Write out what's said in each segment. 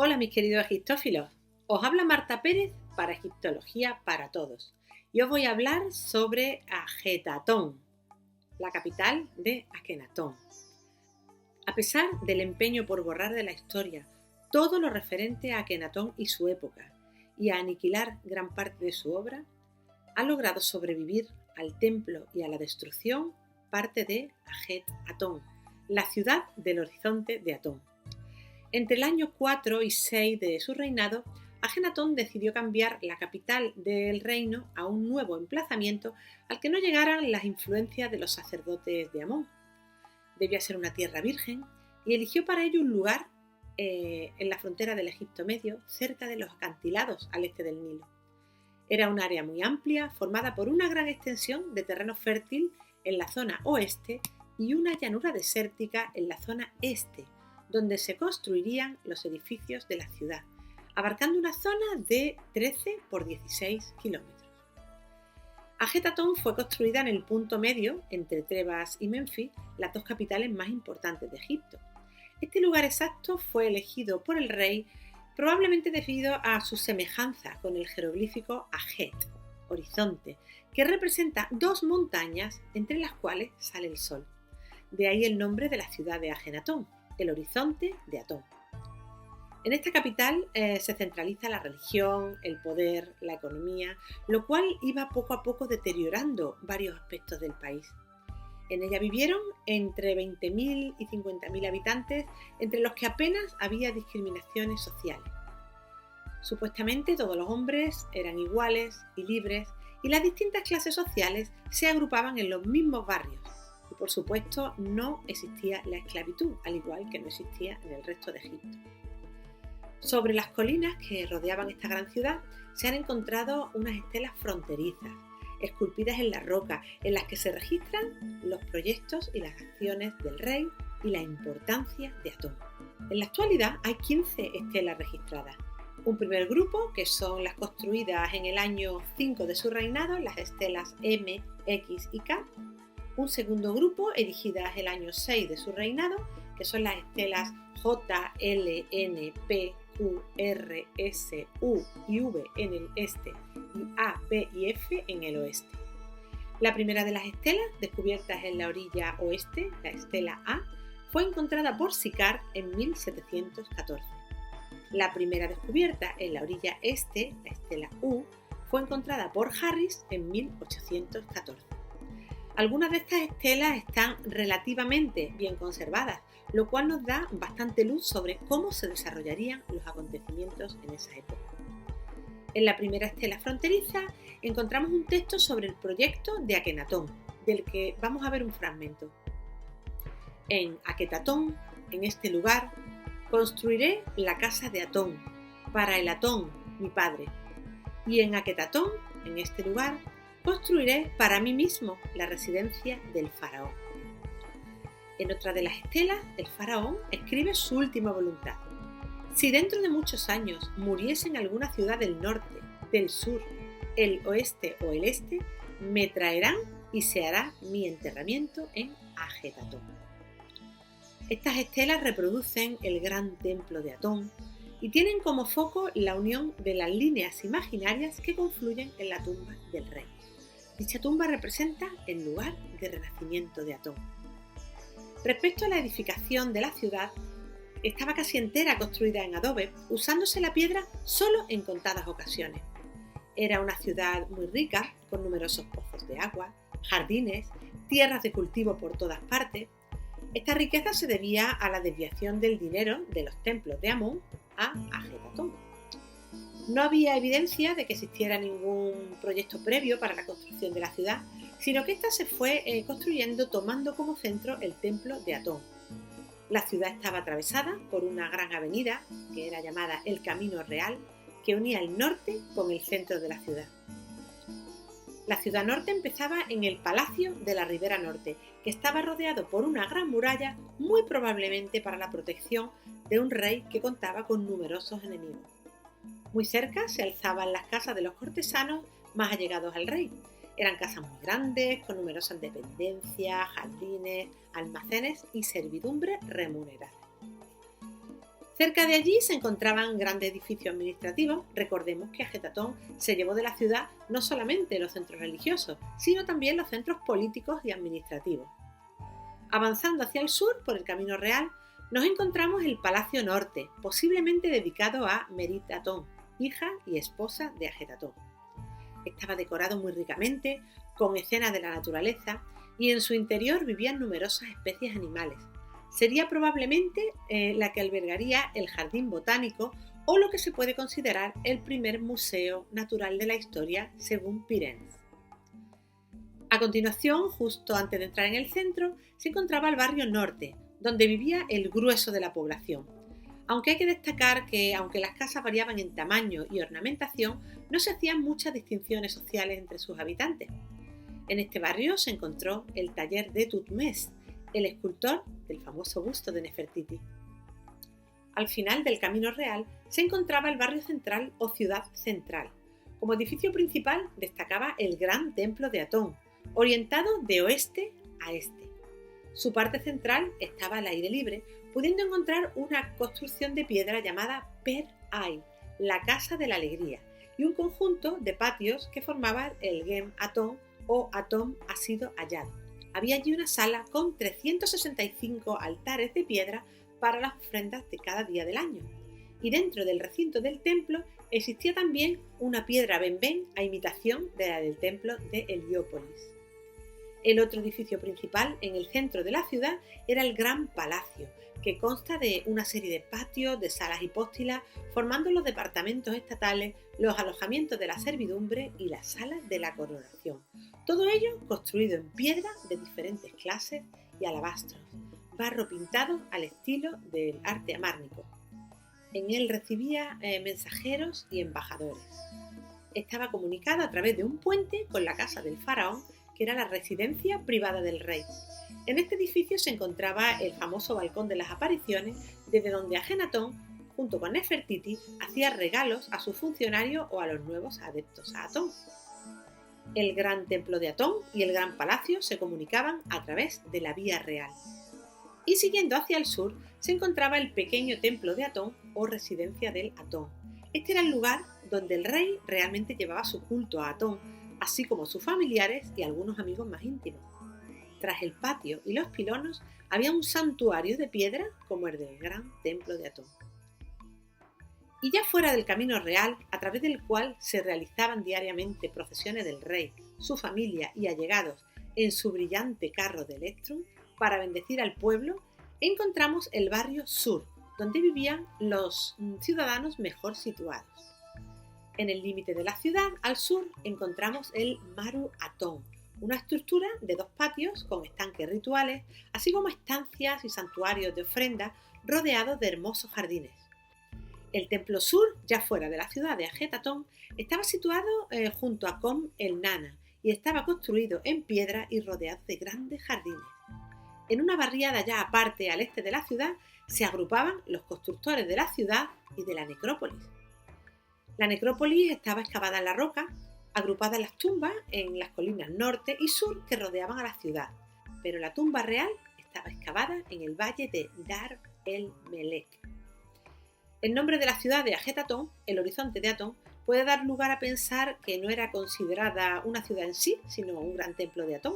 Hola mis queridos egiptófilos, os habla Marta Pérez para Egiptología para Todos y os voy a hablar sobre Ajetatón, la capital de Akenatón. A pesar del empeño por borrar de la historia todo lo referente a Akenatón y su época y a aniquilar gran parte de su obra, ha logrado sobrevivir al templo y a la destrucción parte de Ajetatón, la ciudad del horizonte de Atón. Entre el año 4 y 6 de su reinado, Ajenatón decidió cambiar la capital del reino a un nuevo emplazamiento al que no llegaran las influencias de los sacerdotes de Amón. Debía ser una tierra virgen y eligió para ello un lugar en la frontera del Egipto Medio, cerca de los acantilados al este del Nilo. Era un área muy amplia, formada por una gran extensión de terreno fértil en la zona oeste y una llanura desértica en la zona este, donde se construirían los edificios de la ciudad, abarcando una zona de 13 por 16 kilómetros. Ajetatón fue construida en el punto medio entre Tebas y Menfis, las dos capitales más importantes de Egipto. Este lugar exacto fue elegido por el rey probablemente debido a su semejanza con el jeroglífico Ajet, horizonte, que representa dos montañas entre las cuales sale el sol. De ahí el nombre de la ciudad de Ajenatón, el horizonte de Atón. En esta capital se centraliza la religión, el poder, la economía, lo cual iba poco a poco deteriorando varios aspectos del país. En ella vivieron entre 20.000 y 50.000 habitantes, entre los que apenas había discriminaciones sociales. Supuestamente todos los hombres eran iguales y libres y las distintas clases sociales se agrupaban en los mismos barrios. Y por supuesto no existía la esclavitud, al igual que no existía en el resto de Egipto. Sobre las colinas que rodeaban esta gran ciudad se han encontrado unas estelas fronterizas, esculpidas en la roca, en las que se registran los proyectos y las acciones del rey y la importancia de Atón. En la actualidad hay 15 estelas registradas. Un primer grupo, que son las construidas en el año 5 de su reinado, las estelas M, X y K. Un segundo grupo, erigidas el año 6 de su reinado, que son las estelas J, L, N, P, Q, R, S, U y V en el este y A, P y F en el oeste. La primera de las estelas, descubiertas en la orilla oeste, la estela A, fue encontrada por Sicard en 1714. La primera descubierta en la orilla este, la estela U, fue encontrada por Harris en 1814. Algunas de estas estelas están relativamente bien conservadas, lo cual nos da bastante luz sobre cómo se desarrollarían los acontecimientos en esa época. En la primera estela fronteriza encontramos un texto sobre el proyecto de Akenatón, del que vamos a ver un fragmento. En Aketatón, en este lugar, construiré la casa de Atón, para el Atón, mi padre. Y en Aketatón, en este lugar, construiré para mí mismo la residencia del faraón. En otra de las estelas, el faraón escribe su última voluntad. Si dentro de muchos años muriese en alguna ciudad del norte, del sur, el oeste o el este, me traerán y se hará mi enterramiento en Ajetatón. Estas estelas reproducen el gran templo de Atón y tienen como foco la unión de las líneas imaginarias que confluyen en la tumba del rey. Dicha tumba representa el lugar de renacimiento de Atón. Respecto a la edificación de la ciudad, estaba casi entera construida en adobe, usándose la piedra solo en contadas ocasiones. Era una ciudad muy rica, con numerosos pozos de agua, jardines, tierras de cultivo por todas partes. Esta riqueza se debía a la desviación del dinero de los templos de Amón a Ajetatón. No había evidencia de que existiera ningún proyecto previo para la construcción de la ciudad, sino que ésta se fue construyendo tomando como centro el templo de Atón. La ciudad estaba atravesada por una gran avenida, que era llamada el Camino Real, que unía el norte con el centro de la ciudad. La ciudad norte empezaba en el Palacio de la Ribera Norte, que estaba rodeado por una gran muralla, muy probablemente para la protección de un rey que contaba con numerosos enemigos. Muy cerca se alzaban las casas de los cortesanos más allegados al rey. Eran casas muy grandes, con numerosas dependencias, jardines, almacenes y servidumbre remunerada. Cerca de allí se encontraban grandes edificios administrativos. Recordemos que Ajetatón se llevó de la ciudad no solamente los centros religiosos, sino también los centros políticos y administrativos. Avanzando hacia el sur, por el Camino Real, nos encontramos el Palacio Norte, posiblemente dedicado a Merit Atón, hija y esposa de Ajetatón. Estaba decorado muy ricamente, con escenas de la naturaleza, y en su interior vivían numerosas especies animales. Sería probablemente la que albergaría el jardín botánico o lo que se puede considerar el primer museo natural de la historia según Pyrens. A continuación, justo antes de entrar en el centro, se encontraba el barrio norte, donde vivía el grueso de la población. Aunque hay que destacar que, aunque las casas variaban en tamaño y ornamentación, no se hacían muchas distinciones sociales entre sus habitantes. En este barrio se encontró el taller de Thutmose, el escultor del famoso busto de Nefertiti. Al final del Camino Real se encontraba el barrio central o ciudad central. Como edificio principal destacaba el Gran Templo de Atón, orientado de oeste a este. Su parte central estaba al aire libre, pudiendo encontrar una construcción de piedra llamada Per Ay, la Casa de la Alegría, y un conjunto de patios que formaban el Gem Atón o Atón ha sido hallado. Había allí una sala con 365 altares de piedra para las ofrendas de cada día del año. Y dentro del recinto del templo existía también una piedra benben a imitación de la del templo de Heliópolis. El otro edificio principal en el centro de la ciudad era el Gran Palacio, que consta de una serie de patios, de salas hipóstilas, formando los departamentos estatales, los alojamientos de la servidumbre y las salas de la coronación. Todo ello construido en piedra de diferentes clases y alabastros, barro pintado al estilo del arte amárnico. En él recibía mensajeros y embajadores. Estaba comunicado a través de un puente con la casa del faraón, que era la residencia privada del rey. En este edificio se encontraba el famoso balcón de las apariciones, desde donde Ajenatón, junto con Nefertiti, hacía regalos a sus funcionarios o a los nuevos adeptos a Atón. El Gran Templo de Atón y el Gran Palacio se comunicaban a través de la Vía Real. Y siguiendo hacia el sur se encontraba el pequeño Templo de Atón o residencia del Atón. Este era el lugar donde el rey realmente llevaba su culto a Atón, así como sus familiares y algunos amigos más íntimos. Tras el patio y los pilonos había un santuario de piedra como el del Gran Templo de Atón. Y ya fuera del Camino Real, a través del cual se realizaban diariamente procesiones del rey, su familia y allegados en su brillante carro de electrum para bendecir al pueblo, encontramos el barrio sur, donde vivían los ciudadanos mejor situados. En el límite de la ciudad, al sur, encontramos el Maru Atón, una estructura de 2 patios con estanques rituales, así como estancias y santuarios de ofrenda rodeados de hermosos jardines. El templo sur, ya fuera de la ciudad de Ajetatón, estaba situado junto a Com el Nana y estaba construido en piedra y rodeado de grandes jardines. En una barriada ya aparte al este de la ciudad se agrupaban los constructores de la ciudad y de la necrópolis. La necrópolis estaba excavada en la roca, agrupada en las tumbas en las colinas norte y sur que rodeaban a la ciudad, pero la tumba real estaba excavada en el valle de Dar el-Melek. El nombre de la ciudad de Ajetatón, el horizonte de Atón, puede dar lugar a pensar que no era considerada una ciudad en sí, sino un gran templo de Atón.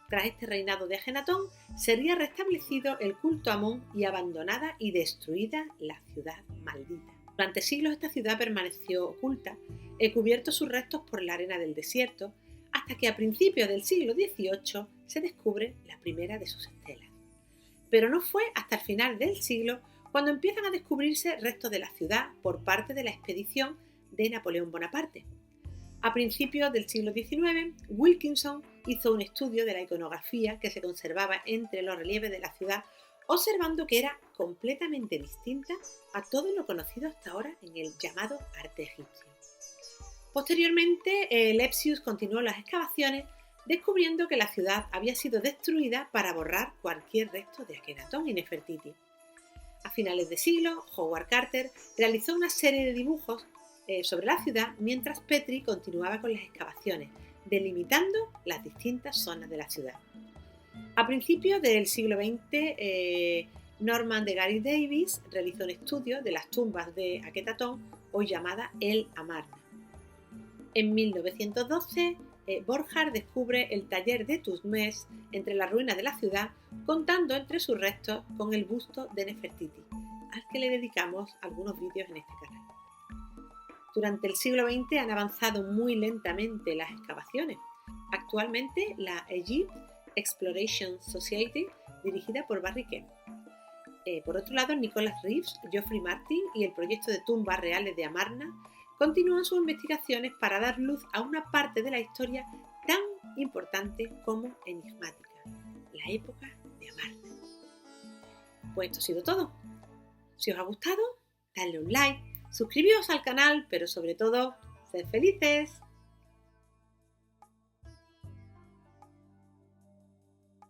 Tras este reinado de Ajenatón, sería restablecido el culto a Amón y abandonada y destruida la ciudad maldita. Durante siglos esta ciudad permaneció oculta, cubierto sus restos por la arena del desierto, hasta que a principios del siglo XVIII se descubre la primera de sus estelas. Pero no fue hasta el final del siglo cuando empiezan a descubrirse restos de la ciudad por parte de la expedición de Napoleón Bonaparte. A principios del siglo XIX, Wilkinson hizo un estudio de la iconografía que se conservaba entre los relieves de la ciudad, observando que era completamente distinta a todo lo conocido hasta ahora en el llamado arte egipcio. Posteriormente, Lepsius continuó las excavaciones, descubriendo que la ciudad había sido destruida para borrar cualquier resto de Akenatón y Nefertiti. A finales de siglo, Howard Carter realizó una serie de dibujos sobre la ciudad mientras Petrie continuaba con las excavaciones, delimitando las distintas zonas de la ciudad. A principios del siglo XX, Norman de Gary Davis realizó un estudio de las tumbas de Aketatón, hoy llamada el Amarna. En 1912, Borjar descubre el taller de Tutmés entre las ruinas de la ciudad, contando entre sus restos con el busto de Nefertiti, al que le dedicamos algunos vídeos en este canal. Durante el siglo XX han avanzado muy lentamente las excavaciones. Actualmente, la Egypt Exploration Society, dirigida por Barry Kemp. Por otro lado, Nicholas Reeves, Geoffrey Martin y el proyecto de tumbas reales de Amarna continúan sus investigaciones para dar luz a una parte de la historia tan importante como enigmática, la época de Amarna. Pues esto ha sido todo. Si os ha gustado, dadle un like, suscribíos al canal, pero sobre todo, sed felices.